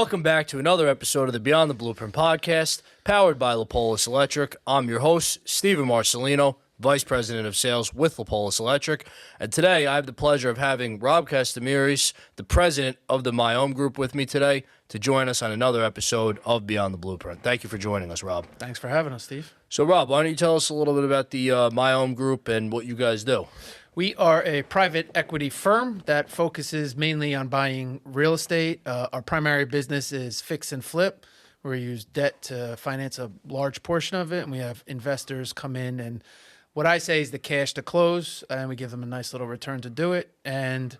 Welcome back to another episode of the Beyond the Blueprint podcast, powered by Lapolis Electric. I'm your host, Steven Marcelino, Vice President of Sales with Lapolis Electric. And today I have the pleasure of having Rob Costomiris, the President of the My Home Group, with me today to join us on another episode of Beyond the Blueprint. Thank you for joining us, Rob. Thanks for having us, Steve. So, Rob, why don't you tell us a little bit about the My Home Group and what you guys do? We are a private equity firm that focuses mainly on buying real estate. Our primary business is fix and flip, where we use debt to finance a large portion of it, and we have investors come in and what I say is the cash to close, and we give them a nice little return to do it. And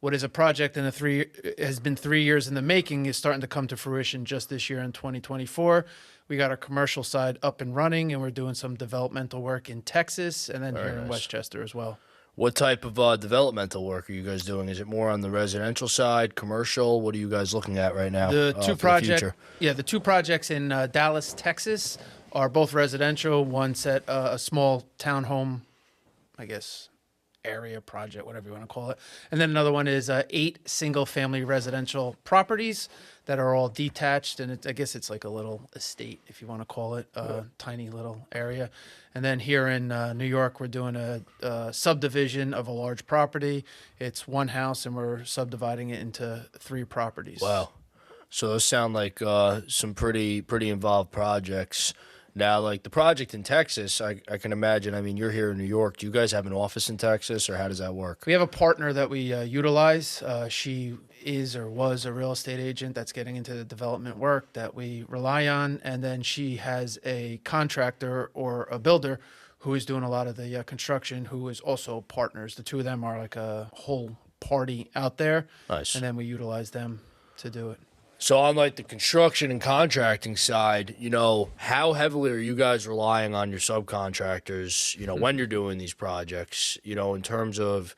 what is a project has been 3 years in the making is starting to come to fruition just this year in 2024. We got our commercial side up and running, and we're doing some developmental work in Texas and then Very here in nice. Westchester as well. What type of developmental work are you guys doing? Is it more on the residential side, commercial? What are you guys looking at right now? The two projects in Dallas, Texas, are both residential. One's at a small townhome, I guess, area project, whatever you want to call it. And then another one is 8 single-family residential properties that are all detached, and I guess it's like a little estate, if you want to call it, tiny little area. And then here in New York, we're doing a subdivision of a large property. It's one house, and we're subdividing it into 3 properties. Wow. So those sound like some pretty involved projects. Now, like the project in Texas, I can imagine, I mean, you're here in New York. Do you guys have an office in Texas, or how does that work? We have a partner that we utilize. She is or was a real estate agent that's getting into the development work that we rely on. And then she has a contractor or a builder who is doing a lot of the construction, who is also partners. The two of them are like a whole party out there. Nice. And then we utilize them to do it. So on like the construction and contracting side, you know, how heavily are you guys relying on your subcontractors, you know, when you're doing these projects, you know, in terms of,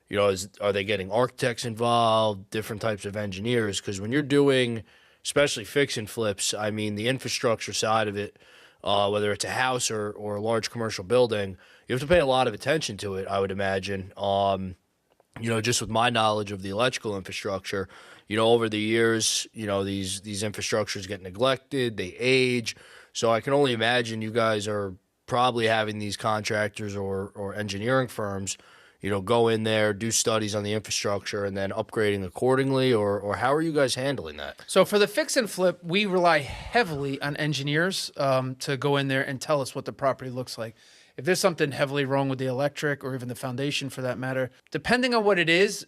you know, are they getting architects involved, different types of engineers? Because when you're doing, especially fix and flips, I mean, the infrastructure side of it, whether it's a house or a large commercial building, you have to pay a lot of attention to it, I would imagine. You know, just with my knowledge of the electrical infrastructure, you know, over the years, you know, these infrastructures get neglected, they age. So I can only imagine you guys are probably having these contractors or engineering firms, you know, go in there, do studies on the infrastructure, and then upgrading accordingly, or how are you guys handling that? So for the fix and flip, we rely heavily on engineers to go in there and tell us what the property looks like. If there's something heavily wrong with the electric or even the foundation for that matter, depending on what it is,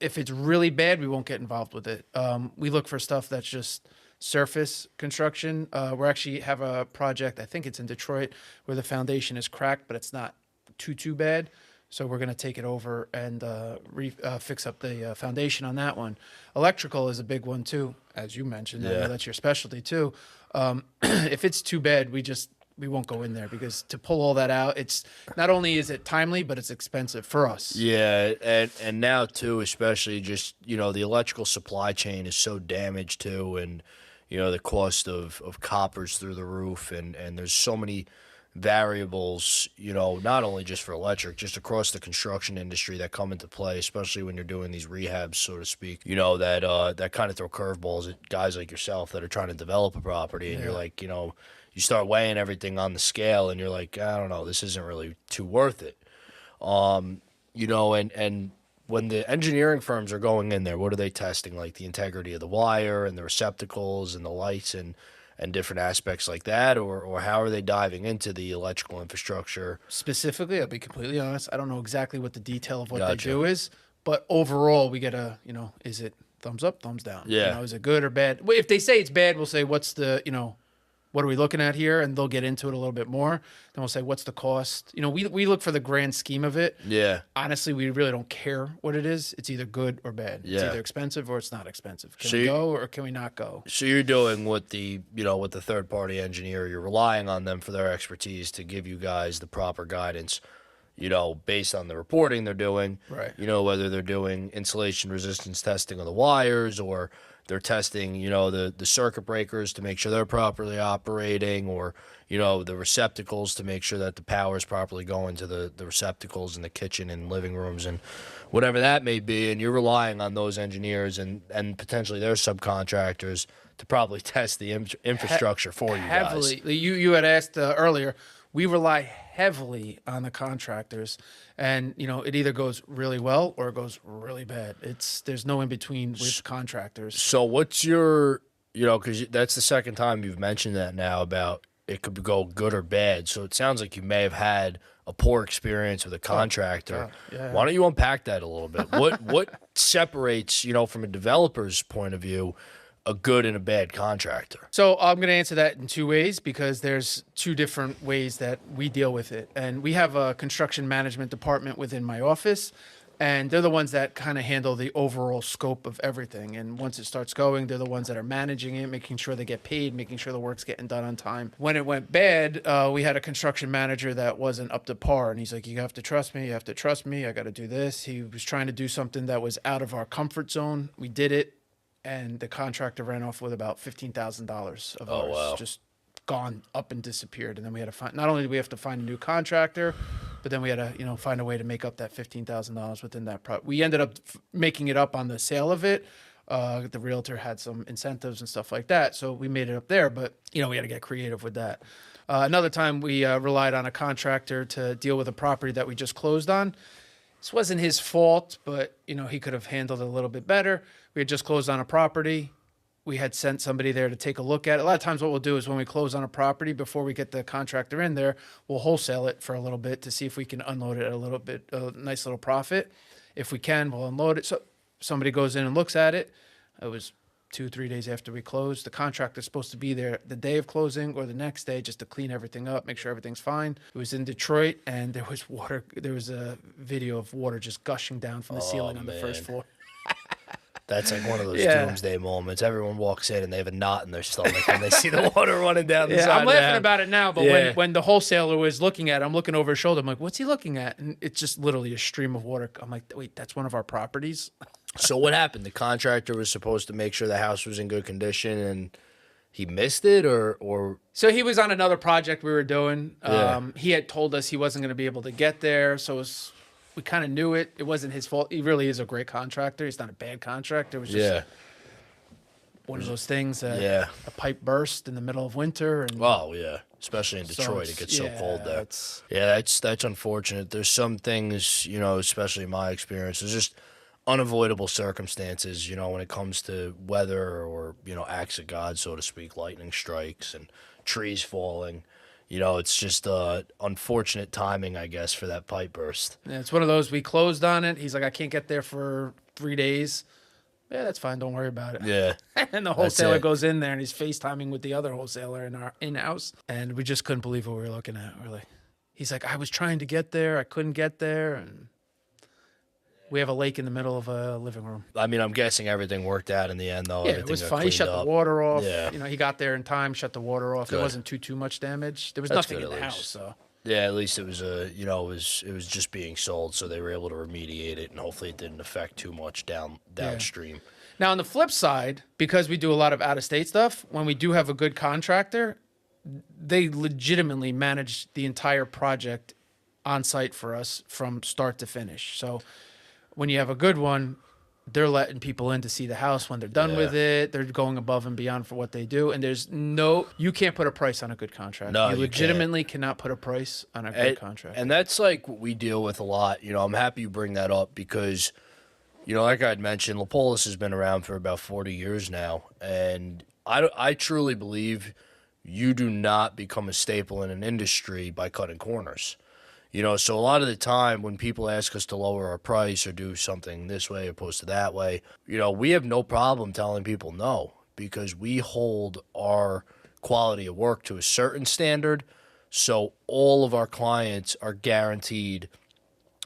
if it's really bad, we won't get involved with it. We look for stuff that's just surface construction. We actually have a project, I think it's in Detroit, where the foundation is cracked, but it's not too bad. So we're going to take it over and fix up the foundation on that one. Electrical is a big one too, as you mentioned. Yeah. I know that's your specialty too. If it's too bad, we won't go in there, because to pull all that out, it's not only is it timely, but it's expensive for us. Yeah, and now too, especially just, you know, the electrical supply chain is so damaged too, and, you know, the cost of copper's through the roof, and there's so many variables, you know, not only just for electric, just across the construction industry that come into play, especially when you're doing these rehabs, so to speak, you know, that kind of throw curveballs at guys like yourself that are trying to develop a property, and you're like, you know, you start weighing everything on the scale, and you're like, I don't know, this isn't really too worth it. You know, and when the engineering firms are going in there, what are they testing? Like the integrity of the wire and the receptacles and the lights and different aspects like that, or how are they diving into the electrical infrastructure? Specifically, I'll be completely honest, I don't know exactly what the detail of what they Gotcha. do is, but overall, we get a, you know, is it thumbs up, thumbs down? Yeah. You know, is it good or bad? Well, if they say it's bad, we'll say, what's the, you know, what are we looking at here? And they'll get into it a little bit more. Then we'll say, what's the cost? You know, we look for the grand scheme of it. Yeah. Honestly, we really don't care what it is. It's either good or bad. Yeah. It's either expensive or it's not expensive. Can So we go or can we not go? So you're doing with the third party engineer, you're relying on them for their expertise to give you guys the proper guidance, you know, based on the reporting they're doing. Right. You know, whether they're doing insulation resistance testing of the wires, or they're testing, you know, the circuit breakers to make sure they're properly operating, or, you know, the receptacles to make sure that the power is properly going to the receptacles in the kitchen and living rooms and whatever that may be. And you're relying on those engineers and potentially their subcontractors to probably test the infrastructure for you guys. Heavily. You had asked earlier. We rely heavily on the contractors, and you know it either goes really well or it goes really bad. There's no in between with contractors. So what's your, you know, because that's the second time you've mentioned that now about it could go good or bad. So it sounds like you may have had a poor experience with a contractor. Yeah. Why don't you unpack that a little bit? What separates, you know, from a developer's point of view, a good and a bad contractor? So I'm going to answer that in two ways because there's two different ways that we deal with it. And we have a construction management department within my office, and they're the ones that kind of handle the overall scope of everything. And once it starts going, they're the ones that are managing it, making sure they get paid, making sure the work's getting done on time. When it went bad, we had a construction manager that wasn't up to par. And he's like, you have to trust me. You have to trust me. I got to do this. He was trying to do something that was out of our comfort zone. We did it. And the contractor ran off with about $15,000 of ours, just gone up and disappeared. And then we had to find, not only did we have to find a new contractor, but then we had to, you know, find a way to make up that $15,000 within that we ended up making it up on the sale of it. The realtor had some incentives and stuff like that, so we made it up there. But you know, we had to get creative with that. Another time, we relied on a contractor to deal with a property that we just closed on. This wasn't his fault, but you know, he could have handled it a little bit better. We had just closed on a property. We had sent somebody there to take a look at it. A lot of times what we'll do is when we close on a property, before we get the contractor in there, we'll wholesale it for a little bit to see if we can unload it at a little bit, a nice little profit. If we can, we'll unload it. So somebody goes in and looks at it. It was 2-3 days after we closed. The contractor's supposed to be there the day of closing or the next day just to clean everything up, make sure everything's fine. It was in Detroit, and there was water. There was a video of water just gushing down from the ceiling on the first floor. That's like one of those doomsday moments. Everyone walks in and they have a knot in their stomach and they see the water running down the side. I'm laughing about it now, but when the wholesaler was looking at it, I'm looking over his shoulder. I'm like, what's he looking at? And it's just literally a stream of water. I'm like, wait, that's one of our properties? So what happened? The contractor was supposed to make sure the house was in good condition and he missed it, or So he was on another project we were doing. He had told us he wasn't going to be able to get there, so we kind of knew it. It wasn't his fault. He really is a great contractor. He's not a bad contractor. It was just one of those things that a pipe burst in the middle of winter. And especially in Detroit, it gets so cold there. That's unfortunate. There's some things, you know, especially in my experience, there's just unavoidable circumstances, you know, when it comes to weather or, you know, acts of God, so to speak, lightning strikes and trees falling. You know, it's just unfortunate timing, I guess, for that pipe burst. Yeah, it's one of those, we closed on it. He's like, I can't get there for 3 days. Yeah, that's fine. Don't worry about it. Yeah. And the wholesaler goes in there and he's FaceTiming with the other wholesaler in our in-house. And we just couldn't believe what we were looking at, really. He's like, I was trying to get there. I couldn't get there. And we have a lake in the middle of a living room. I mean, I'm guessing everything worked out in the end, though. Yeah, it was fine. He shut the water off. Yeah. You know, he got there in time, shut the water off. Good. There wasn't too much damage. There was nothing in the house, so. Yeah, at least it was it was just being sold, so they were able to remediate it, and hopefully it didn't affect too much downstream. Now, on the flip side, because we do a lot of out-of-state stuff, when we do have a good contractor, they legitimately manage the entire project on site for us from start to finish. So when you have a good one, they're letting people in to see the house when they're done with it. They're going above and beyond for what they do. And you can't put a price on a good contract. No, you legitimately cannot put a price on a good contract. And that's like what we deal with a lot. You know, I'm happy you bring that up because, you know, like I'd mentioned, Lapolis has been around for about 40 years now. And I truly believe you do not become a staple in an industry by cutting corners. You know, so a lot of the time when people ask us to lower our price or do something this way opposed to that way, you know, we have no problem telling people no because we hold our quality of work to a certain standard. So all of our clients are guaranteed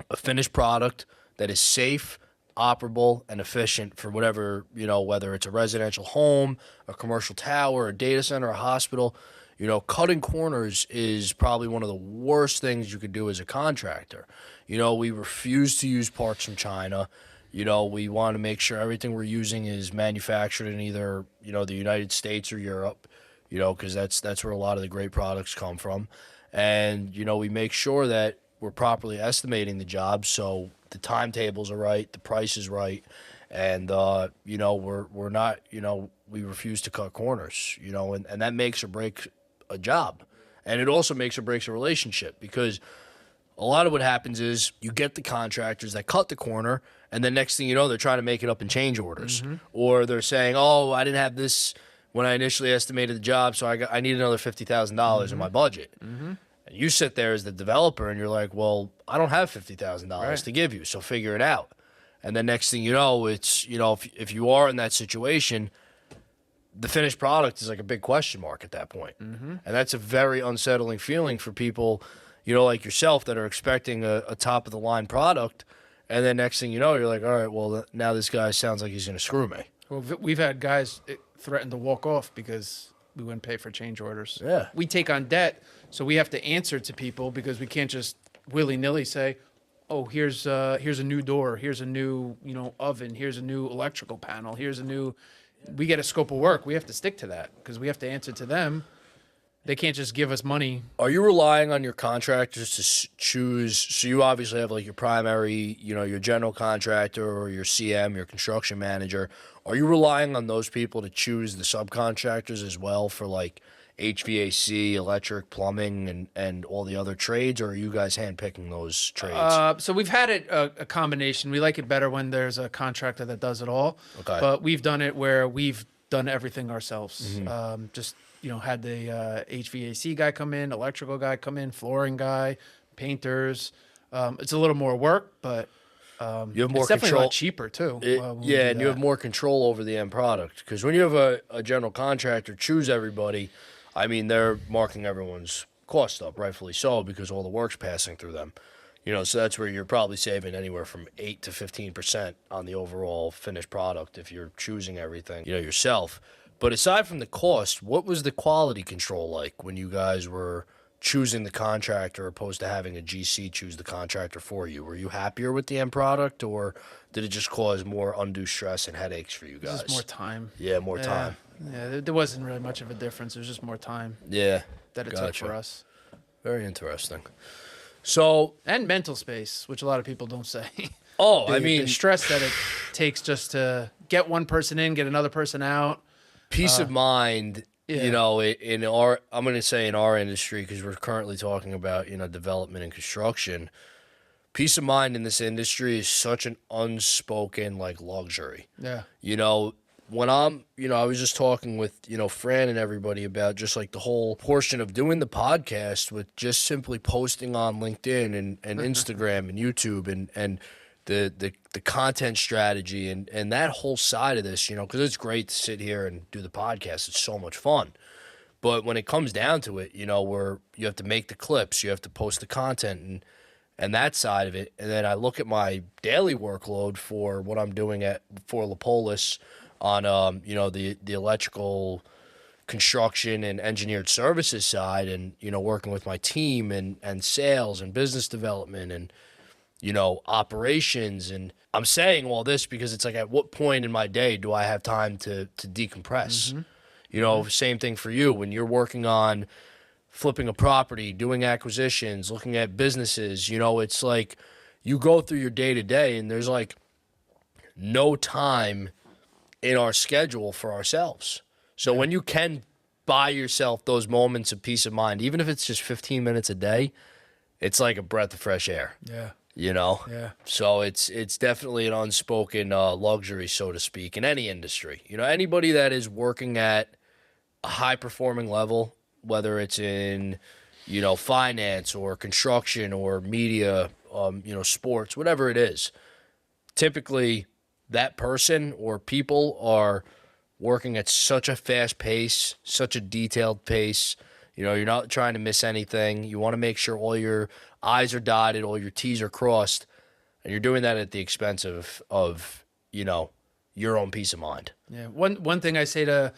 a finished product that is safe, operable, and efficient for whatever, you know, whether it's a residential home, a commercial tower, a data center, a hospital. You know, cutting corners is probably one of the worst things you could do as a contractor. You know, we refuse to use parts from China. You know, we want to make sure everything we're using is manufactured in either, you know, the United States or Europe, you know, because that's where a lot of the great products come from. And, you know, we make sure that we're properly estimating the job so the timetables are right, the price is right, and, you know, we're not, you know, we refuse to cut corners, you know, and that makes or breaks a job. And it also makes or breaks a relationship because a lot of what happens is you get the contractors that cut the corner, and then next thing you know, they're trying to make it up in change orders, or they're saying, "Oh, I didn't have this when I initially estimated the job, so I need another $50,000 in my budget." And you sit there as the developer, and you're like, "Well, I don't have $50,000 to give you, so figure it out." And then next thing you know, it's, you know, if you are in that situation, the finished product is like a big question mark at that point. And that's a very unsettling feeling for people, you know, like yourself that are expecting a top of the line product. And then next thing you know, you're like, all right, well, now this guy sounds like he's going to screw me. Well, we've had guys threaten to walk off because we wouldn't pay for change orders. Yeah. We take on debt, so we have to answer to people because we can't just willy-nilly say, oh, here's a new door, here's a new, you know, oven, here's a new electrical panel, here's a new... We get a scope of work. We have to stick to that because we have to answer to them. They can't just give us money. Are you relying on your contractors to choose? So you obviously have like your primary, you know, your general contractor or your CM, your construction manager. Are you relying on those people to choose the subcontractors as well for like HVAC, electric, plumbing, and all the other trades, or are you guys handpicking those trades? So we've had it a combination. We like it better when there's a contractor that does it all. Okay. But we've done it where we've done everything ourselves. Just, you know, had the HVAC guy come in, electrical guy come in, flooring guy, painters. It's a little more work, but You have more it's definitely control. a lot cheaper too. when we do And you have that. more control over the end product. Because when you have a general contractor choose everybody, I mean, they're marking everyone's cost up, rightfully so, because all the work's passing through them. You know, so that's where you're probably saving anywhere from 8 to 15% on the overall finished product if you're choosing everything, you know, yourself. But aside from the cost, what was the quality control like when you guys were choosing the contractor opposed to having a GC choose the contractor for you? Were you happier with the end product, or did it just cause more undue stress and headaches for you guys? Just more time. Yeah, more time. Yeah, there wasn't really much of a difference. It was just more time Yeah. that it took for us. Very interesting. So, And mental space, which a lot of people don't say. I mean, the stress that it takes just to get one person in, get another person out. peace of mind, yeah. you know, in our, I'm going to say in our industry, because we're currently talking about, you know, development and construction. Peace of mind in this industry is such an unspoken, like, luxury. Yeah. You know, when I'm, you know, I was just talking with, you know, Fran and everybody about just like the whole portion of doing the podcast with just simply posting on LinkedIn and Instagram and YouTube and the content strategy and that whole side of this, you know, because it's great to sit here and do the podcast. It's so much fun. But when it comes down to it, you know, where you have to make the clips, you have to post the content and that side of it. And then I look at my daily workload for what I'm doing for Lapolis on, you know, the electrical construction and engineered services side and, you know, working with my team and sales and business development and, you know, operations. And I'm saying all this because it's like, at what point in my day do I have time to decompress? You know, same thing for you when you're working on flipping a property, doing acquisitions, looking at businesses. You know, it's like you go through your day to day and there's like no time in our schedule for ourselves. So when you can buy yourself those moments of peace of mind, even if it's just 15 minutes a day, it's like a breath of fresh air. Yeah. You know? Yeah. So it's definitely an unspoken luxury, so to speak, in any industry. You know, anybody that is working at a high performing level, whether it's in, you know, finance or construction or media, you know, sports, whatever it is, typically that person or people are working at such a fast pace, such a detailed pace. You know, you're not trying to miss anything. You want to make sure all your I's are dotted, all your T's are crossed, and you're doing that at the expense of you know, your own peace of mind. Yeah. One thing I say to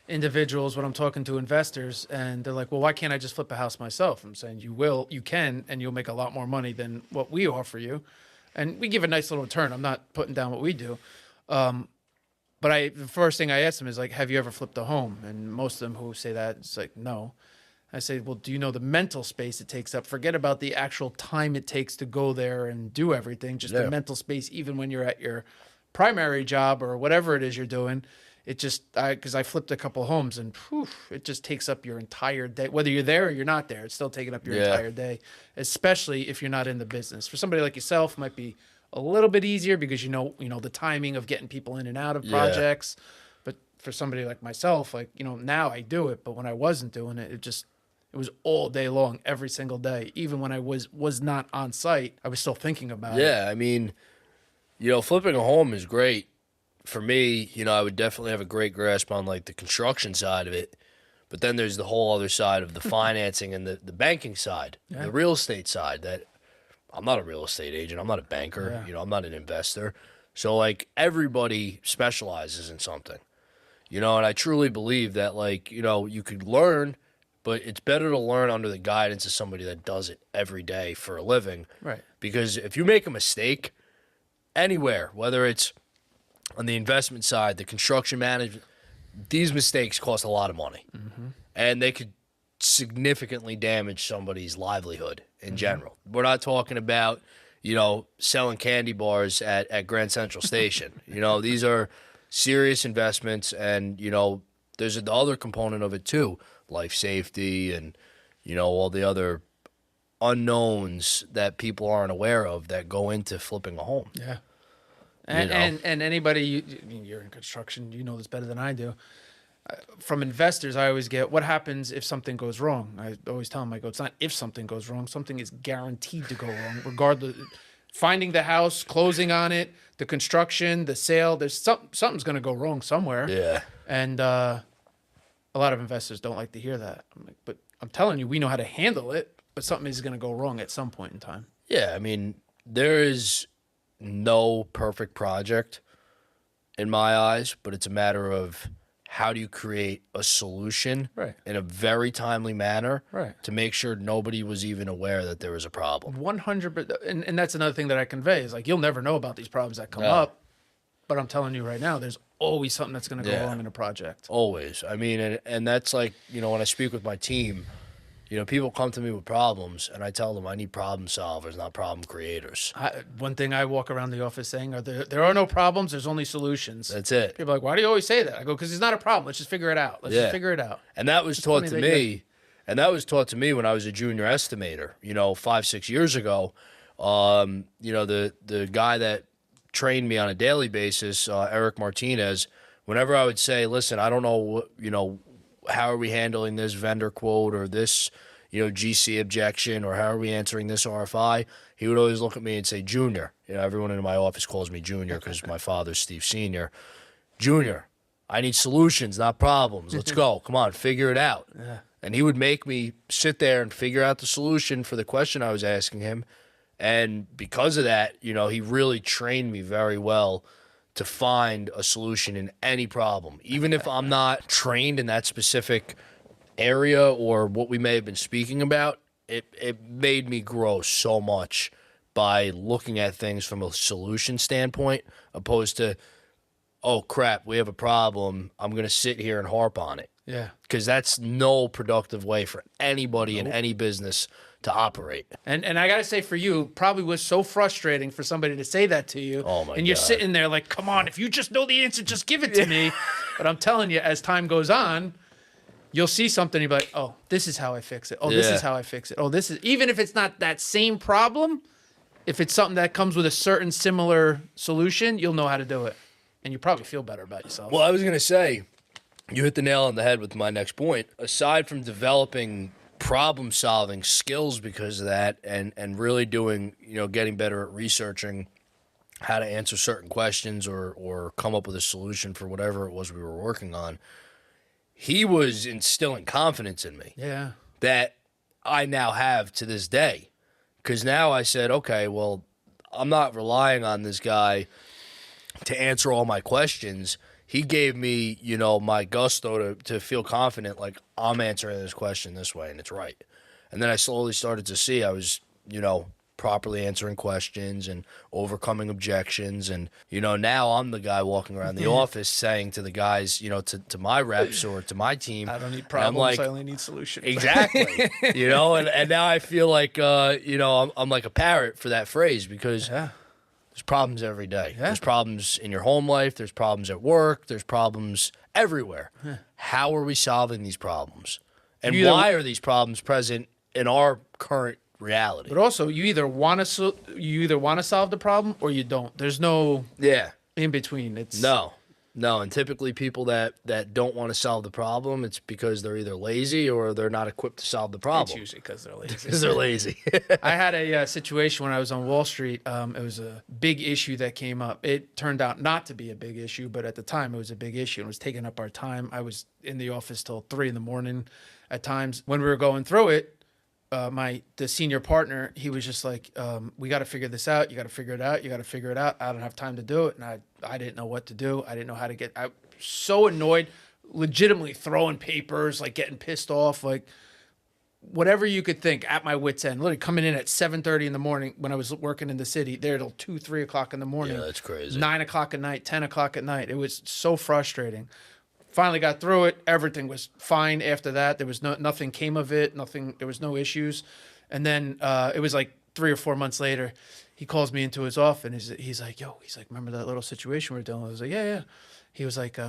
individuals when I'm talking to investors, and they're like, well, why can't I just flip a house myself? I'm saying you can, and you'll make a lot more money than what we offer you. and we give a nice little return. I'm not putting down what we do. But the first thing I ask them is like, have you ever flipped a home? And most of them who say that, it's like, no. I say, well, do you know the mental space it takes up? Forget about the actual time it takes to go there and do everything. Just the mental space, even when you're at your primary job or whatever it is you're doing. It just, because I flipped a couple homes and it just takes up your entire day. Whether you're there or you're not there, it's still taking up your entire day, especially if you're not in the business. For somebody like yourself, it might be a little bit easier because you know the timing of getting people in and out of projects. But for somebody like myself, like, now I do it, but when I wasn't doing it, it was all day long, every single day. Even when I was not on site, I was still thinking about it. Yeah, I mean, flipping a home is great. For me, I would definitely have a great grasp on like the construction side of it. But then there's the whole other side of the financing and the banking side, the real estate side that I'm not a real estate agent. I'm not a banker. I'm not an investor. So like everybody specializes in something, and I truly believe that like, you could learn, but it's better to learn under the guidance of somebody that does it every day for a living. Right. Because if you make a mistake anywhere, whether it's on the investment side, the construction management, these mistakes cost a lot of money. And they could significantly damage somebody's livelihood in general. We're not talking about, selling candy bars at Grand Central Station. These are serious investments, and, there's the other component of it too, life safety and, all the other unknowns that people aren't aware of that go into flipping a home. Yeah. And anybody, you're in construction, you know this better than I do. From investors, I always get, what happens if something goes wrong? I always tell them, I go, it's not if something goes wrong. Something is guaranteed to go wrong, regardless. Finding the house, closing on it, the construction, the sale, there's something's going to go wrong somewhere. Yeah. And a lot of investors don't like to hear that. I'm like, but I'm telling you, we know how to handle it, but something is going to go wrong at some point in time. Yeah, I mean, there is no perfect project in my eyes, but it's a matter of how do you create a solution in a very timely manner to make sure nobody was even aware that there was a problem. 100%. And that's another thing that I convey is like, you'll never know about these problems that come up, but I'm telling you right now, there's always something that's going to go wrong in a project. Always. I mean, and that's like, when I speak with my team, people come to me with problems, and I tell them I need problem solvers, not problem creators. One thing I walk around the office saying are there are no problems, there's only solutions. That's it. People are like, why do you always say that? I go, because it's not a problem. Let's just figure it out. Let's just figure it out. And that was taught to me. And that was taught to me when I was a junior estimator, 5-6 years ago. The guy that trained me on a daily basis, Eric Martinez, whenever I would say, listen, I don't know, how are we handling this vendor quote or this, GC objection, or how are we answering this RFI? He would always look at me and say, Junior. Everyone in my office calls me Junior because my father's Steve Sr. Junior, I need solutions, not problems. Let's go. Come on, figure it out. Yeah. And he would make me sit there and figure out the solution for the question I was asking him. And because of that, he really trained me very well to find a solution in any problem. Even if I'm not trained in that specific area or what we may have been speaking about, it made me grow so much by looking at things from a solution standpoint, opposed to, oh crap, we have a problem, I'm going to sit here and harp on it. Yeah. Because that's no productive way for anybody in any business to operate. And I got to say, for you, probably was so frustrating for somebody to say that to you. Oh, my And you're God. sitting there like, come on, if you just know the answer, just give it to me. But I'm telling you, as time goes on, you'll see something, you'll be like, oh, this is how I fix it. Oh, this is how I fix it. Oh, this is, even if it's not that same problem, if it's something that comes with a certain similar solution, you'll know how to do it. And you probably feel better about yourself. Well, I was going to say, you hit the nail on the head with my next point. Aside from developing problem-solving skills because of that, and really doing, getting better at researching how to answer certain questions or come up with a solution for whatever it was we were working on, he was instilling confidence in me. Yeah. That I now have to this day. Because now I said, okay, well, I'm not relying on this guy to answer all my questions. He gave me, my gusto to feel confident, like I'm answering this question this way and it's right. And then I slowly started to see I was, properly answering questions and overcoming objections. And, now I'm the guy walking around the office saying to the guys, to my reps or to my team, I don't need I'm problems. like, I only need solutions. exactly. And now I feel like, I'm like a parrot for that phrase because Yeah. there's problems every day. Yeah. There's problems in your home life. There's problems at work. There's problems everywhere. How are we solving these problems? And why are these problems present in our current reality? But also, you either want to solve the problem or you don't. There's no in between. It's No. And typically people that don't want to solve the problem, it's because they're either lazy or they're not equipped to solve the problem. It's usually because they're lazy. Because they're lazy. I had a situation when I was on Wall Street. It was a big issue that came up. It turned out not to be a big issue, but at the time it was a big issue. It was taking up our time. I was in the office till 3 a.m. at times. When we were going through it, the senior partner, he was just like, we got to figure this out. You got to figure it out. You got to figure it out. I don't have time to do it. And I didn't know what to do. I didn't know how to I was so annoyed, legitimately throwing papers, like getting pissed off, like whatever you could think at my wit's end, literally coming in at 7:30 in the morning when I was working in the city, there till 2, 3 o'clock in the morning. Yeah, that's crazy. 9 o'clock at night, 10 o'clock at night. It was so frustrating. Finally got through it. Everything was fine after that. There was nothing came of it. There was no issues. And then it was like 3 or 4 months later, he calls me into his office and he's like, remember that little situation we were dealing with? I was like, yeah. He was like,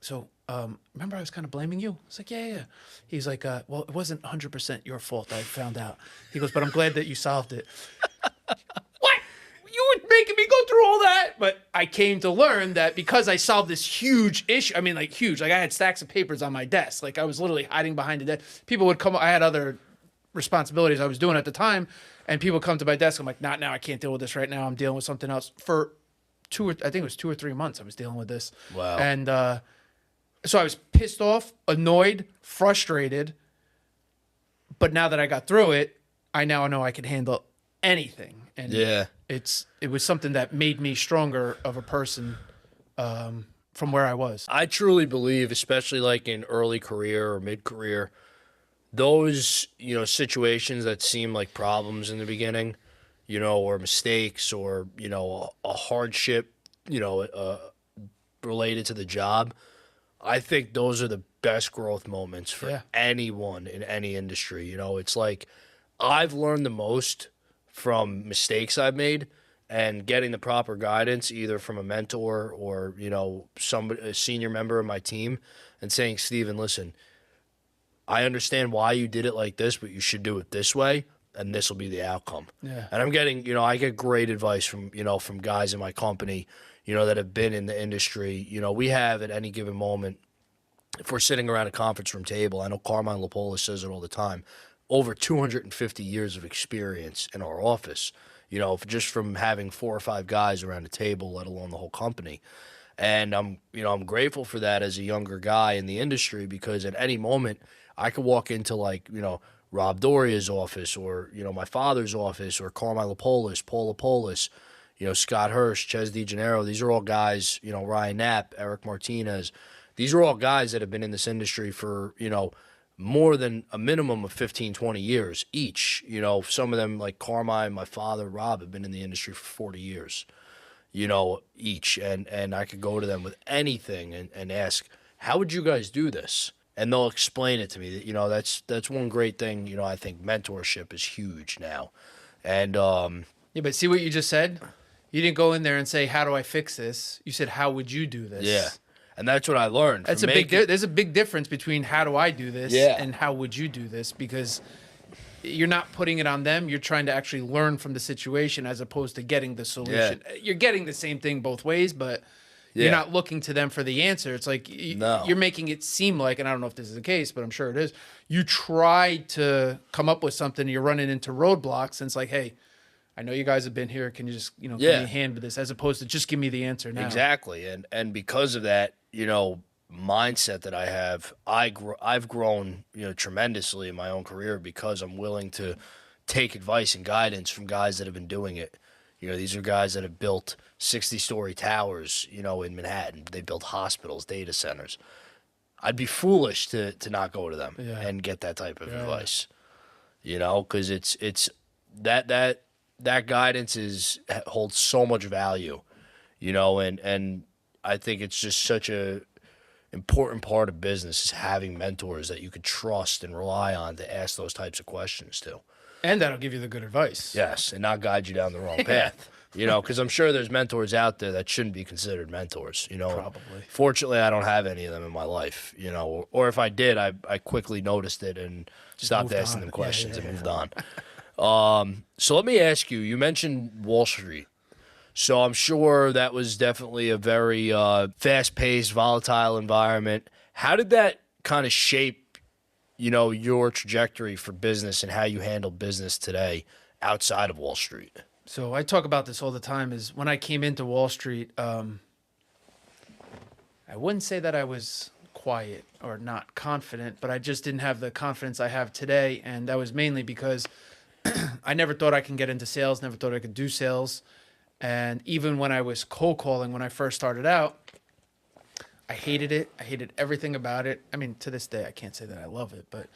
so remember I was kind of blaming you? I was like, yeah. He's like, well, it wasn't 100% your fault, I found out. He goes, but I'm glad that you solved it. What? You were making me go through all that? But I came to learn that because I solved this huge issue, I mean, like huge, like I had stacks of papers on my desk. Like I was literally hiding behind the desk. People would come, I had other responsibilities I was doing at the time, and people come to my desk. I'm like, not now. I can't deal with this right now. I'm dealing with something else. For I think it was 2 or 3 months I was dealing with this. Wow. And so I was pissed off, annoyed, frustrated. But now that I got through it, I now know I can handle anything. And it was something that made me stronger of a person from where I was. I truly believe, especially like in early career or mid-career, those, situations that seem like problems in the beginning, or mistakes or, a hardship, related to the job, I think those are the best growth moments for anyone in any industry. It's like I've learned the most from mistakes I've made and getting the proper guidance either from a mentor or, a senior member of my team and saying, Steven, listen, I understand why you did it like this, but you should do it this way, and this will be the outcome. Yeah. And I'm getting, I get great advice from guys in my company, that have been in the industry. We have at any given moment, if we're sitting around a conference room table, I know Carmine Lapolis says it all the time, over 250 years of experience in our office, just from having 4 or 5 guys around a table, let alone the whole company. And I'm grateful for that as a younger guy in the industry because at any moment I could walk into Rob Doria's office or, my father's office or Carmine Lapolis, Paul Lapolis, Scott Hirsch, Ches DeGennaro. These are all guys, Ryan Knapp, Eric Martinez. These are all guys that have been in this industry for, more than a minimum of 15, 20 years each. Some of them like Carmine, my father, Rob, have been in the industry for 40 years, each. And I could go to them with anything and ask, how would you guys do this? And they'll explain it to me. That's one great thing. I think mentorship is huge now. And yeah, but see what you just said? You didn't go in there and say, how do I fix this? You said, how would you do this? Yeah. And that's what I learned. There's a big difference between how do I do this and how would you do this, because you're not putting it on them. You're trying to actually learn from the situation as opposed to getting the solution. Yeah. You're getting the same thing both ways, but you're not looking to them for the answer. It's like you're making it seem like, and I don't know if this is the case, but I'm sure it is, you try to come up with something, you're running into roadblocks, and it's like, hey, I know you guys have been here. Can you just, give me a hand with this, as opposed to just give me the answer now? Exactly. And because of that, mindset that I have, I've grown, tremendously in my own career because I'm willing to take advice and guidance from guys that have been doing it. These are guys that have built 60-story towers, in Manhattan. They built hospitals, data centers. I'd be foolish to not go to them and get that type of advice, because it's that that guidance holds so much value, and I think it's just such a important part of business is having mentors that you could trust and rely on to ask those types of questions to. And that'll give you the good advice. Yes, and not guide you down the wrong path. Because I'm sure there's mentors out there that shouldn't be considered mentors. Probably. Fortunately, I don't have any of them in my life. Or if I did, I quickly noticed it and stopped asking them questions and moved on. So let me ask you. You mentioned Wall Street. So I'm sure that was definitely a very fast-paced, volatile environment. How did that kind of shape, your trajectory for business and how you handle business today outside of Wall Street? So I talk about this all the time. Is when I came into Wall Street, I wouldn't say that I was quiet or not confident, but I just didn't have the confidence I have today, and that was mainly because I never thought I could get into sales, never thought I could do sales. And even when I was cold calling, when I first started out, I hated it. I hated everything about it. I mean, to this day, I can't say that I love it, but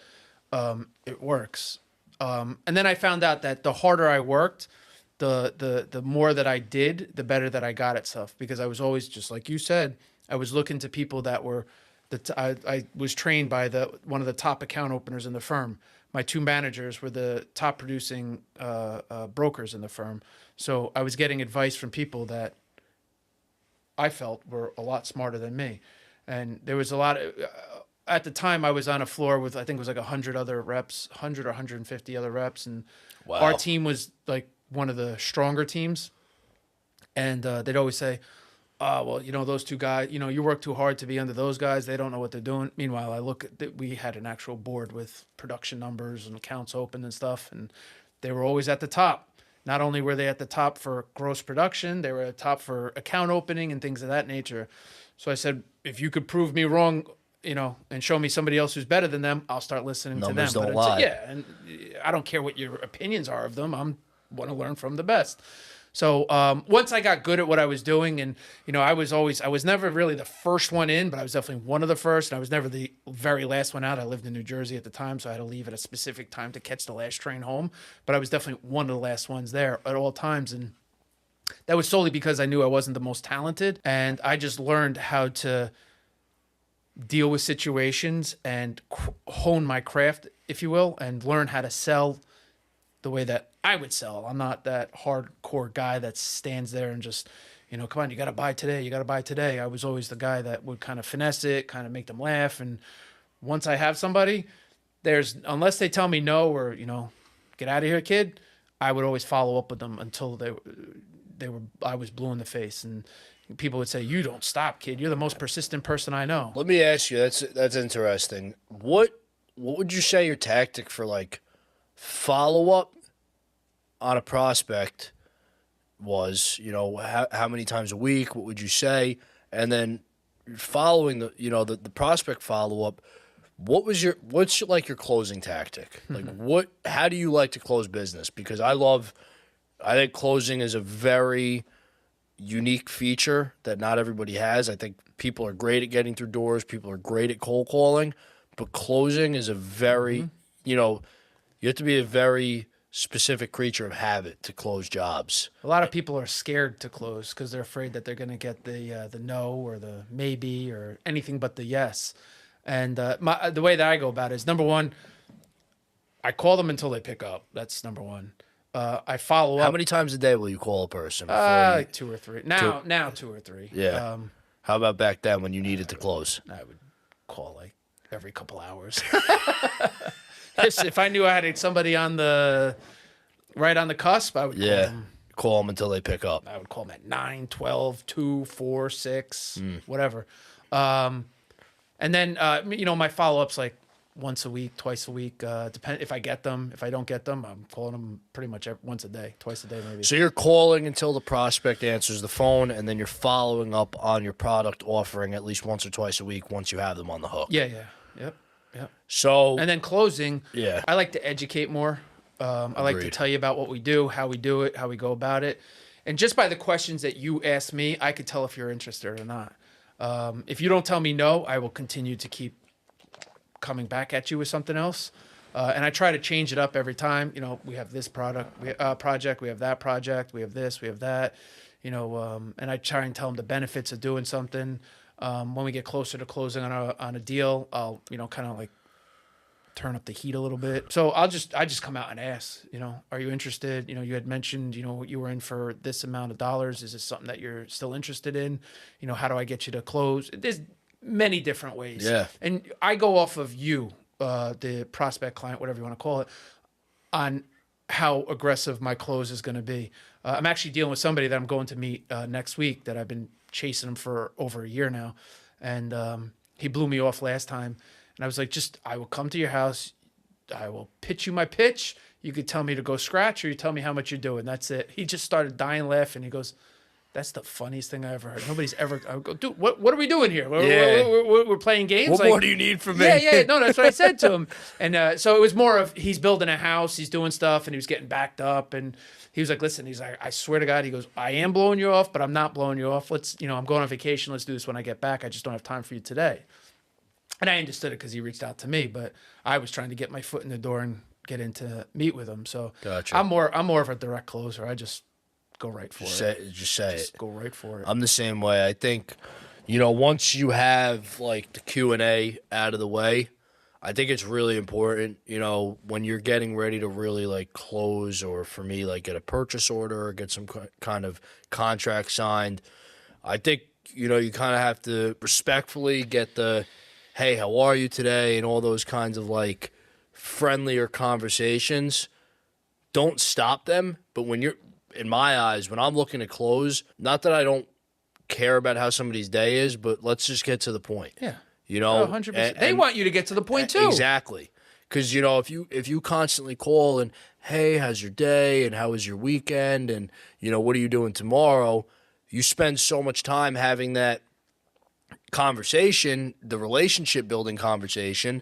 it works. And then I found out that the harder I worked, the more that I did, the better that I got at stuff. Because I was always, just like you said, I was looking to people that were, I was trained by one of the top account openers in the firm. My two managers were the top producing brokers in the firm. So I was getting advice from people that I felt were a lot smarter than me. And there was a lot of, at the time I was on a floor with, I think it was like 100 other reps, 100 or 150 other reps. And Wow. Our team was like one of the stronger teams. And they'd always say, oh, well, those two guys, you work too hard to be under those guys. They don't know what they're doing. Meanwhile, I look at we had an actual board with production numbers and accounts open and stuff. And they were always at the top. Not only were they at the top for gross production, they were at the top for account opening and things of that nature. So I said, if you could prove me wrong, and show me somebody else who's better than them, I'll start listening Numbers to them. Don't lie. Yeah, and I don't care what your opinions are of them. I want to learn from the best. So once I got good at what I was doing, and I was never really the first one in, but I was definitely one of the first, and I was never the very last one out. I lived in New Jersey at the time, so I had to leave at a specific time to catch the last train home. But I was definitely one of the last ones there at all times, and that was solely because I knew I wasn't the most talented, and I just learned how to deal with situations and hone my craft, if you will, and learn how to sell the way that I would sell. I'm not that hardcore guy that stands there and just, come on, you got to buy today. You got to buy today. I was always the guy that would kind of finesse it, kind of make them laugh. And once I have somebody, unless they tell me no or, get out of here, kid, I would always follow up with them until I was blue in the face. And people would say, you don't stop, kid. You're the most persistent person I know. Let me ask you, that's interesting. What would you say your tactic for follow-up on a prospect was? How many times a week? What would you say? And then following the prospect follow-up, what's your closing tactic? How do you like to close business? Because I think closing is a very unique feature that not everybody has. I think people are great at getting through doors. People are great at cold calling, but closing is a very, you have to be a very specific creature of habit to close jobs. A lot of people are scared to close because they're afraid that they're going to get the no or the maybe or anything but the yes. And the way that I go about it is, number one, I call them until they pick up. That's number one. I follow up. How many times a day will you call a person? Like 2 or 3. Now 2 or 3. Yeah. How about back then when you needed to close? I would call like every couple hours. If I knew I had somebody right on the cusp, I would call them until they pick up. I would call them at 9, 12, 2, 4, 6, whatever. And then, my follow-up's like once a week, twice a week. Depend if I get them. If I don't get them, I'm calling them pretty much once a day, twice a day maybe. So you're calling until the prospect answers the phone, and then you're following up on your product offering at least once or twice a week once you have them on the hook. Yeah. Yep. So and then closing. Yeah. I like to educate more. I like to tell you about what we do, how we do it, how we go about it. And just by the questions that you ask me, I could tell if you're interested or not. If you don't tell me no, I will continue to keep coming back at you with something else. And I try to change it up every time. You know, we have this project, we have that project, we have this, we have that. You know, and I try and tell them the benefits of doing something. When we get closer to closing on a deal, I'll, you know, kind of like turn up the heat a little bit. So I just come out and ask, you know, are you interested? You know, you had mentioned, you know, you were in for this amount of dollars. Is this something that you're still interested in? You know, how do I get you to close? There's many different ways. Yeah. And I go off of you, the prospect client, whatever you want to call it, on how aggressive my close is going to be. I'm actually dealing with somebody that I'm going to meet next week that I've been chasing him for over a year now. And he blew me off last time. And I was like, I will come to your house. I will pitch you my pitch. You could tell me to go scratch or you tell me how much you're doing. That's it. He just started dying laughing. He goes, that's the funniest thing I ever heard. Nobody's ever. I would go, dude, what are we doing here? We're playing games. What like, more do you need from me? Yeah. No, that's what I said to him. And so it was more of he's building a house, he's doing stuff, and he was getting backed up. And he was like, listen, he's like, I swear to God, he goes, I am blowing you off, but I'm not blowing you off. I'm going on vacation. Let's do this when I get back. I just don't have time for you today. And I understood it because he reached out to me, but I was trying to get my foot in the door and get in to meet with him. So Gotcha. I'm more of a direct closer. I just go right for it. Just say it. Go right for it. I'm the same way. I think, you know, once you have like the Q&A out of the way, I think it's really important, you know, when you're getting ready to really like close, or for me, like get a purchase order or get some kind of contract signed. I think, you know, you kind of have to respectfully get the, hey, how are you today? And all those kinds of like friendlier conversations. Don't stop them. But when you're, in my eyes, when I'm looking to close, not that I don't care about how somebody's day is, but let's just get to the point. Yeah. You know, 100%. They want you to get to the point too. Exactly. Because, you know, if you constantly call and, hey, how's your day? And how was your weekend? And, you know, what are you doing tomorrow? You spend so much time having that conversation, the relationship building conversation,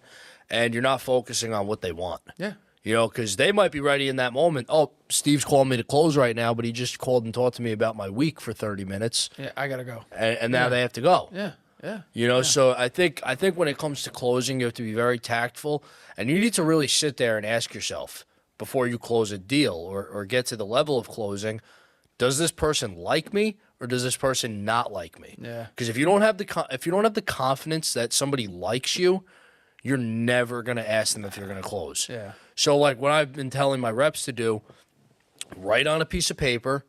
and you're not focusing on what they want. Yeah. You know, because they might be ready in that moment. Oh, Steve's calling me to close right now, but he just called and talked to me about my week for 30 minutes. Yeah, I got to go. And now they have to go. Yeah. Yeah. You know, so I think when it comes to closing, you have to be very tactful, and you need to really sit there and ask yourself before you close a deal or get to the level of closing, does this person like me or does this person not like me? Yeah. Because if you don't have the confidence that somebody likes you, you're never going to ask them if you're going to close. Yeah. So like what I've been telling my reps to do, write on a piece of paper,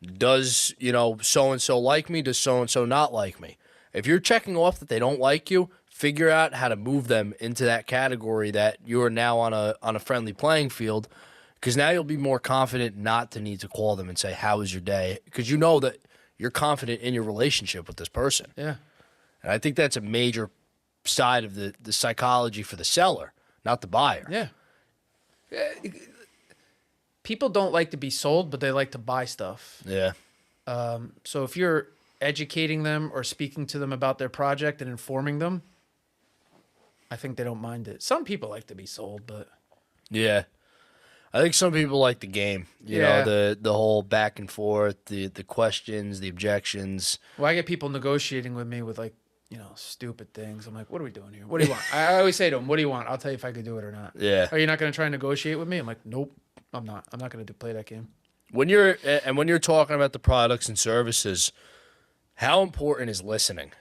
does, you know, so-and-so like me? Does so-and-so not like me? If you're checking off that they don't like you, figure out how to move them into that category that you are now on a friendly playing field, because now you'll be more confident not to need to call them and say, how was your day? Because you know that you're confident in your relationship with this person. Yeah. And I think that's a major side of the psychology for the seller, not the buyer. Yeah. People don't like to be sold, but they like to buy stuff. Yeah. So if you're educating them or speaking to them about their project and informing them, I think they don't mind it. Some people like to be sold, but yeah. I think some people like the game, you know, the whole back and forth, the questions, the objections. Well, I get people negotiating with me with like, you know, stupid things. I'm like, what are we doing here? What do you want? I always say to them, what do you want? I'll tell you if I could do it or not. Yeah. Are you not going to try and negotiate with me? I'm like, nope, I'm not. I'm not going to play that game. When you're talking about the products and services, how important is listening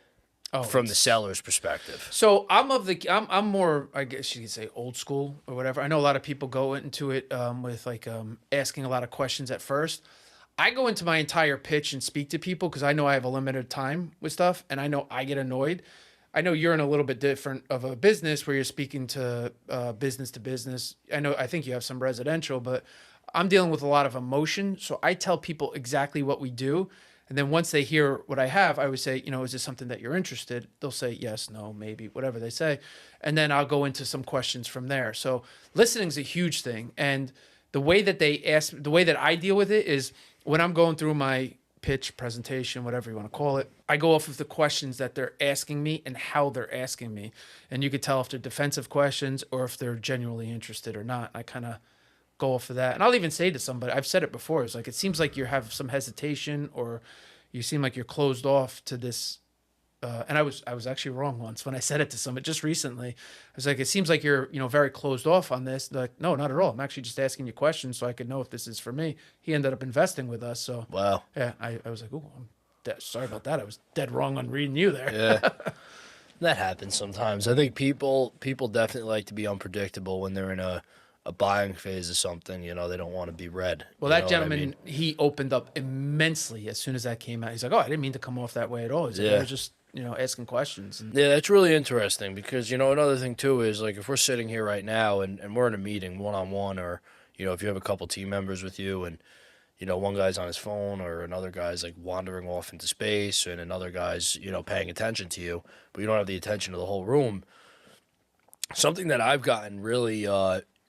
from the seller's perspective? So I'm more, I guess you could say, old school or whatever. I know a lot of people go into it with like asking a lot of questions at first. I go into my entire pitch and speak to people because I know I have a limited time with stuff, and I know I get annoyed. I know you're in a little bit different of a business where you're speaking to business to business. I think you have some residential, but I'm dealing with a lot of emotion. So I tell people exactly what we do. And then once they hear what I have, I would say, you know, is this something that you're interested? They'll say yes, no, maybe, whatever they say. And then I'll go into some questions from there. So listening is a huge thing. And the way that the way that I deal with it is when I'm going through my pitch, presentation, whatever you want to call it, I go off of the questions that they're asking me and how they're asking me. And you could tell if they're defensive questions or if they're genuinely interested or not. I kind of go off of that. And I'll even say to somebody, I've said it before, it's like, it seems like you have some hesitation or you seem like you're closed off to this and I was actually wrong once when I said it to somebody just recently. I was like, it seems like you're very closed off on this. They're like, no, not at all. I'm actually just asking you questions so I could know if this is for me. He ended up investing with us. So Wow. yeah, I was like, oh, sorry about that. I was dead wrong on reading you there. Yeah. That happens sometimes. I think people definitely like to be unpredictable when they're in a buying phase of something. You know, they don't want to be read. Well, You that know what I gentleman, mean? he opened up immensely as soon as that came out. He's like, oh, I didn't mean to come off that way at all. He's like, I Yeah. was just, asking questions. And Yeah, that's really interesting because, another thing too is like if we're sitting here right now and we're in a meeting one-on-one or, if you have a couple team members with you and, one guy's on his phone or another guy's like wandering off into space and another guy's, paying attention to you, but you don't have the attention of the whole room. Something that I've gotten really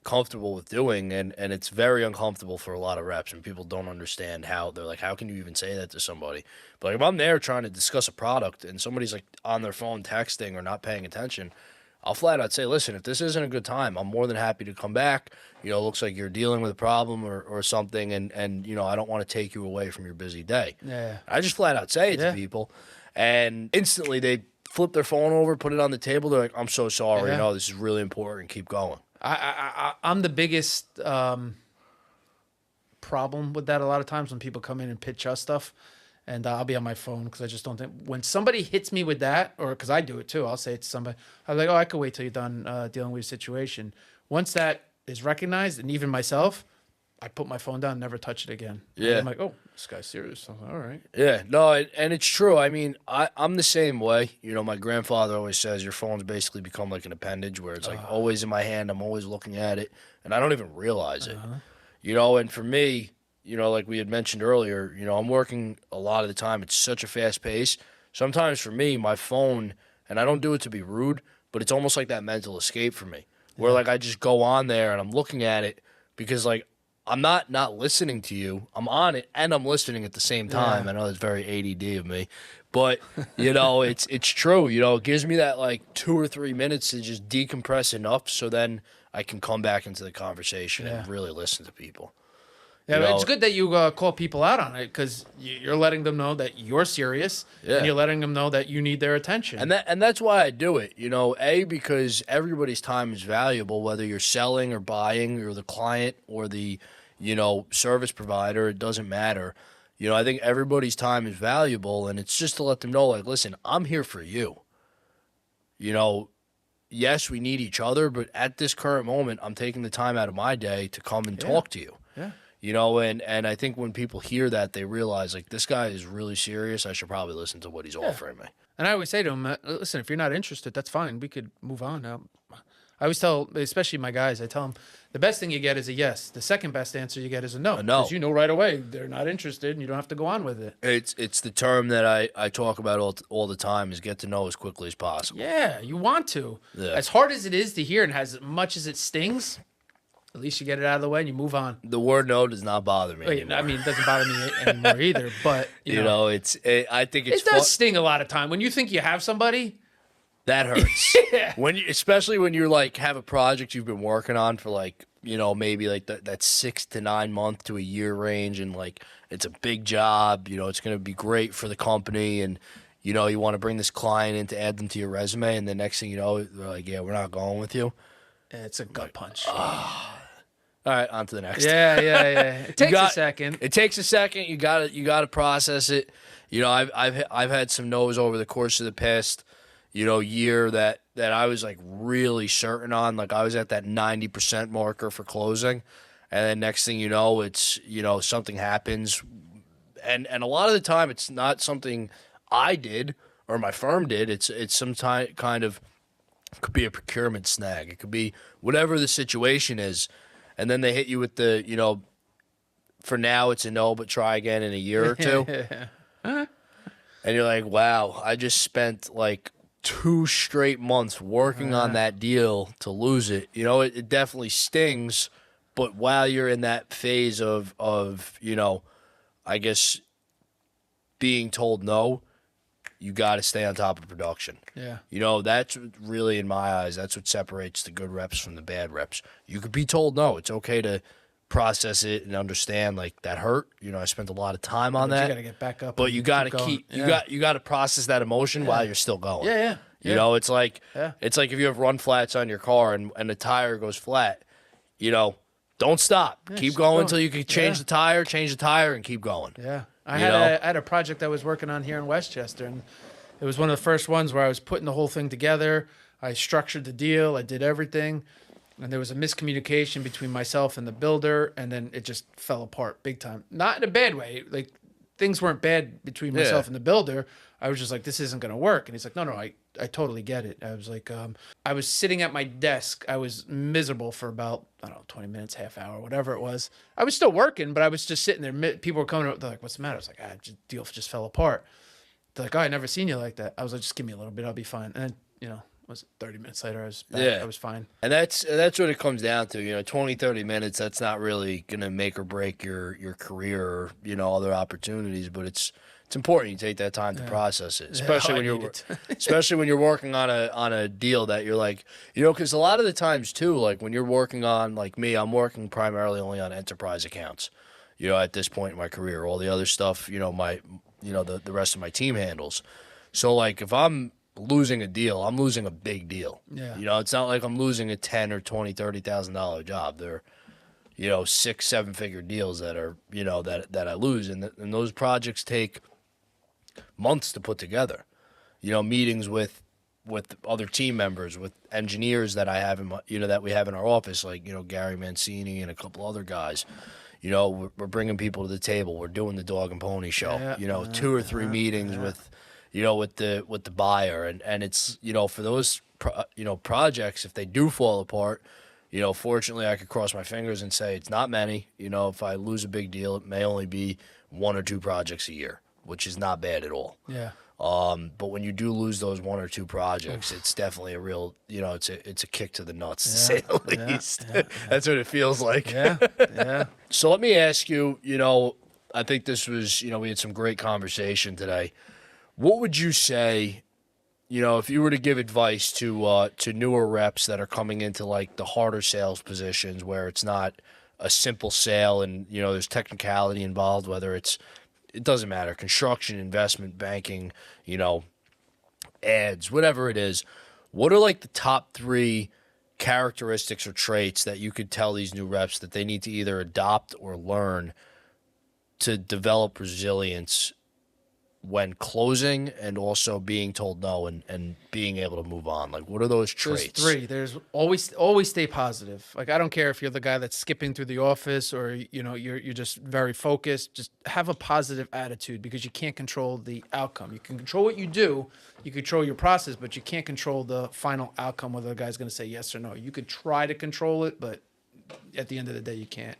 comfortable with doing, and it's very uncomfortable for a lot of reps, and people don't understand how they're like, how can you even say that to somebody? But like, if I'm there trying to discuss a product and somebody's like on their phone texting or not paying attention, I'll flat out say, listen, if this isn't a good time, I'm more than happy to come back. It looks like you're dealing with a problem or something, and I don't want to take you away from your busy day. yeah. I just flat out say it to people, and instantly they flip their phone over, put it on the table. They're like, I'm so sorry. Yeah. This is really important. Keep going. I'm the biggest problem with that a lot of times when people come in and pitch us stuff. And I'll be on my phone because I just don't think when somebody hits me with that, or because I do it too, I'll say it to somebody, I'm like, oh, I could wait till you're done dealing with your situation. Once that is recognized, and even myself, I put my phone down, never touch it again. Yeah. And I'm like, oh, this guy's serious. I'm like, all right. Yeah, no, and it's true. I mean, I'm the same way. My grandfather always says your phone's basically become like an appendage where it's like always in my hand. I'm always looking at it, and I don't even realize it. And for me, like we had mentioned earlier, I'm working a lot of the time. It's such a fast pace. Sometimes for me, my phone, and I don't do it to be rude, but it's almost like that mental escape for me, where like I just go on there and I'm looking at it because like I'm not listening to you. I'm on it and I'm listening at the same time. Yeah. I know it's very ADD of me, but it's true. It gives me that like 2 or 3 minutes to just decompress enough so then I can come back into the conversation and really listen to people. Yeah, it's good that you call people out on it because you're letting them know that you're serious, and you're letting them know that you need their attention. And that's why I do it. Because everybody's time is valuable, whether you're selling or buying, or the client or the service provider. It doesn't matter. I think everybody's time is valuable, and it's just to let them know, like, listen, I'm here for you. Yes, we need each other, but at this current moment, I'm taking the time out of my day to come and talk to you. Yeah. And I think when people hear that, they realize, like, this guy is really serious. I should probably listen to what he's offering me. And I always say to them, listen, if you're not interested, that's fine. We could move on. I always tell, especially my guys, I tell them, the best thing you get is a yes. The second best answer you get is a no. A no. Because right away they're not interested, and you don't have to go on with it. It's the term that I talk about all the time is get to know as quickly as possible. Yeah, you want to. Yeah. As hard as it is to hear and as much as it stings, at least you get it out of the way and you move on. The word no does not bother me anymore. I mean, it doesn't bother me anymore either. But I think it's it does sting a lot of time when you think you have somebody. That hurts. Yeah. Especially when you're like have a project you've been working on for like maybe like that 6 to 9 month to a year range, and like it's a big job. It's going to be great for the company, and you want to bring this client in to add them to your resume, and the next thing you know, they're like, yeah, we're not going with you. It's a gut punch. All right, on to the next. Yeah. It takes a second. It takes a second. You got to process it. I've had some no's over the course of the past, year that I was like really certain on. Like I was at that 90% marker for closing, and then next thing you know, it's something happens, and a lot of the time it's not something I did or my firm did. It's some kind of, could be a procurement snag. It could be whatever the situation is. And then they hit you with the, for now it's a no, but try again in a year or two. And you're like, wow, I just spent like 2 straight months working on that deal to lose it. It definitely stings. But while you're in that phase of I guess being told no, you got to stay on top of production. Yeah. That's really, in my eyes, that's what separates the good reps from the bad reps. You could be told no. It's okay to process it and understand like that hurt. You know, I spent a lot of time on But that. you got to get back up. But and you got to going. keep you got to process that emotion while you're still going. Yeah. You know, it's like Yeah. it's like if you have run flats on your car and the tire goes flat, you know, don't stop. Keep going until you can change the tire, and keep going. Yeah. I You know? had a project I was working on here in Westchester, and it was one of the first ones where I was putting the whole thing together. I structured the deal. I did everything. And there was a miscommunication between myself and the builder, and then it just fell apart big time. Not in a bad way. Like, things weren't bad between myself and the builder. I was just like, this isn't going to work. And he's like, no, I totally get it. I was like, I was sitting at my desk. I was miserable for about, I don't know, 20 minutes, half hour, whatever it was. I was still working, but I was just sitting there. People were coming up. They're like, what's the matter? I was like, deal just fell apart. They're like, oh, I never seen you like that. I was like, just give me a little bit. I'll be fine. And then, you know, was it 30 minutes later, I was back. I was fine. And that's what it comes down to. You know, 20, 30 minutes, that's not really going to make or break your career or, you know, other opportunities, but it's important you take that time to process it, especially when you're especially when you're working on a deal that you're like, you know, because a lot of the times too, like when you're working on, like me, I'm working primarily only on enterprise accounts, you know, at this point in my career. All the other stuff, you know, the rest of my team handles. So like if I'm losing a deal, I'm losing a big deal. Yeah. You know, it's not like I'm losing a $10 or $20, $30,000 job. They're, you know, 6-7 figure deals that are, you know, that I lose, and those projects take months to put together. You know, meetings with other team members, with engineers that I have that we have in our office, like, you know, Gary Mancini and a couple other guys. You know, we're bringing people to the table. We're doing the dog and pony show. Yeah. You know, 2 or 3 meetings with, you know, with the buyer, and it's, you know, for those projects, if they do fall apart, you know, fortunately I could cross my fingers and say it's not many. You know, if I lose a big deal, it may only be 1 or 2 projects a year, which is not bad at all. Yeah. But when you do lose those 1 or 2 projects, it's definitely a real, you know, it's a kick to the nuts, to say the least. That's what it feels like. Yeah. So let me ask you, you know, I think this was, you know, we had some great conversation today. What would you say, you know, if you were to give advice to newer reps that are coming into like the harder sales positions where it's not a simple sale and, you know, there's technicality involved, whether it doesn't matter, construction, investment, banking, you know, ads, whatever it is, what are like the top 3 characteristics or traits that you could tell these new reps that they need to either adopt or learn to develop resilience when closing and also being told no and being able to move on? Like, what are those traits? There's 3. There's always stay positive. Like, I don't care if you're the guy that's skipping through the office or, you know, you're just very focused. Just have a positive attitude, because you can't control the outcome. You can control what you do, you control your process, but you can't control the final outcome, whether the guy's going to say yes or no. You could try to control it, but at the end of the day, you can't.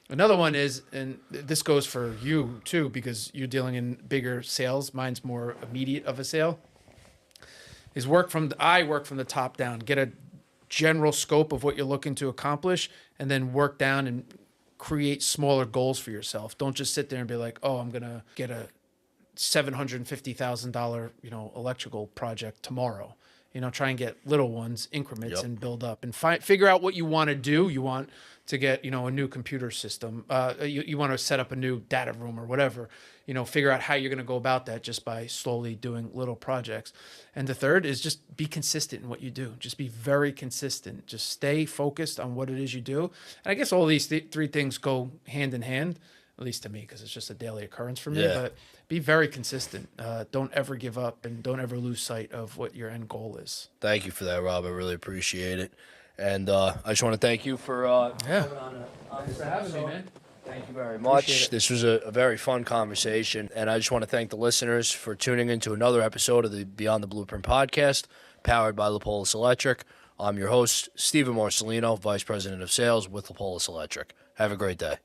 Another one is, and this goes for you too, because you're dealing in bigger sales. Mine's more immediate of a sale. Is I work from the top down. Get a general scope of what you're looking to accomplish, and then work down and create smaller goals for yourself. Don't just sit there and be like, oh, I'm gonna get a $750,000, you know, electrical project tomorrow. You know, try and get little ones, increments, and build up, and figure out what you want to do. You want to get, you know, a new computer system. You want to set up a new data room or whatever. You know, figure out how you're going to go about that just by slowly doing little projects. And the third is just be consistent in what you do. Just be very consistent. Just stay focused on what it is you do. And I guess all these 3 things go hand in hand, at least to me, because it's just a daily occurrence for me. Yeah. But be very consistent. Don't ever give up, and don't ever lose sight of what your end goal is. Thank you for that, Rob. I really appreciate it. And I just want to thank you for coming on this having me, episode. man. Thank you very much. Appreciate it. This was a very fun conversation, and I just want to thank the listeners for tuning into another episode of the Beyond the Blueprint podcast, powered by Lapolis Electric. I'm your host, Steven Marcelino, Vice President of Sales with Lapolis Electric. Have a great day.